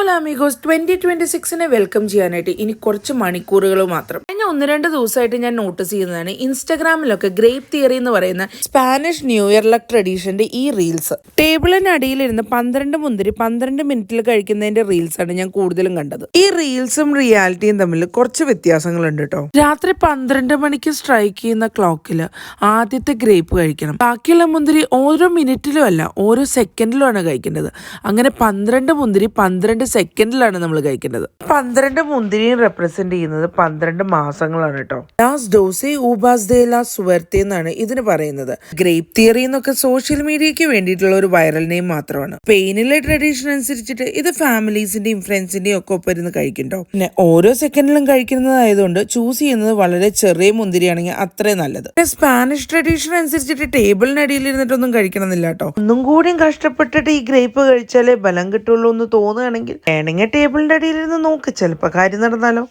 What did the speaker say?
Hello amigos 2026നെ welcome ചെയ്യാനായിട്ട് ഇനി കുറച്ച് മണിക്കൂറുകൾ മാത്രം. കഴിഞ്ഞ 1-2 ദിവസമായിട്ട് ഞാൻ നോട്ടീസ് ചെയ്യുന്നതാണ് ഇൻസ്റ്റാഗ്രാമിലൊക്കെ ഗ്രേപ്പ് തിയറി എന്ന് പറയുന്ന സ്പാനിഷ് ന്യൂ ഇയർ ലക് ട്രഡീഷന്റെ ഈ റീൽസ്. ടേബിളിന് അടിയിലിരുന്ന് 12 മുന്തിരി 12 മിനിറ്റിൽ കഴിക്കുന്നതിന്റെ റീൽസ് ആണ് ഞാൻ കൂടുതലും കണ്ടത്. ഈ റീൽസും റിയാലിറ്റിയും തമ്മിൽ കുറച്ച് വ്യത്യാസങ്ങളുണ്ട് കേട്ടോ. രാത്രി 12 മണിക്ക് സ്ട്രൈക്ക് ചെയ്യുന്ന ക്ലോക്കില് ആദ്യത്തെ ഗ്രേപ്പ് കഴിക്കണം. ബാക്കിയുള്ള മുന്തിരി ഓരോ മിനിറ്റിലും അല്ല, ഓരോ സെക്കൻഡിലുമാണ് കഴിക്കേണ്ടത്. അങ്ങനെ 12 മുന്തിരി 12 സെക്കൻഡിലാണ് നമ്മൾ കഴിക്കേണ്ടത്. 12 മുന്തിരിയും റെപ്രസെന്റ് ചെയ്യുന്നത് 12 മാസങ്ങളാണ് കേട്ടോ. ലാസ് ഡോസെ ഊബാസ് ദേ ലാ സുവർത്തെ എന്നാണ് ഇതിന് പറയുന്നത്. ഗ്രേപ്പ് തിയറി എന്നൊക്കെ സോഷ്യൽ മീഡിയയ്ക്ക് വേണ്ടിയിട്ടുള്ള ഒരു വൈറൽ നെയിം മാത്രമാണ്. സ്പെയിനിലെ ട്രഡീഷൻ അനുസരിച്ചിട്ട് ഇത് ഫാമിലീസിന്റെയും ഫ്രണ്ട്സിന്റെയും ഒക്കെ ഒപ്പം ഇരുന്ന് കഴിക്കണ്ടോ. പിന്നെ ഓരോ സെക്കൻഡിലും കഴിക്കുന്നതായതുകൊണ്ട് ചൂസ് ചെയ്യുന്നത് വളരെ ചെറിയ മുന്തിരിയാണെങ്കിൽ അത്രയും നല്ലത്. സ്പാനിഷ് ട്രഡീഷൻ അനുസരിച്ചിട്ട് ടേബിളിനടിയിൽ ഇരുന്നിട്ടൊന്നും കഴിക്കണമെന്നില്ല കേട്ടോ. ഒന്നും കൂടിയും കഷ്ടപ്പെട്ടിട്ട് ഈ ഗ്രേപ്പ് കഴിച്ചാലേ ബലം കിട്ടുള്ളൂ എന്ന് തോന്നുകയാണെങ്കിൽ വേണമെങ്കിൽ ടേബിളിന്റെ അടിയിൽ ഇരുന്ന് നോക്ക്, ചിലപ്പോൾ കാര്യം നടന്നാലോ.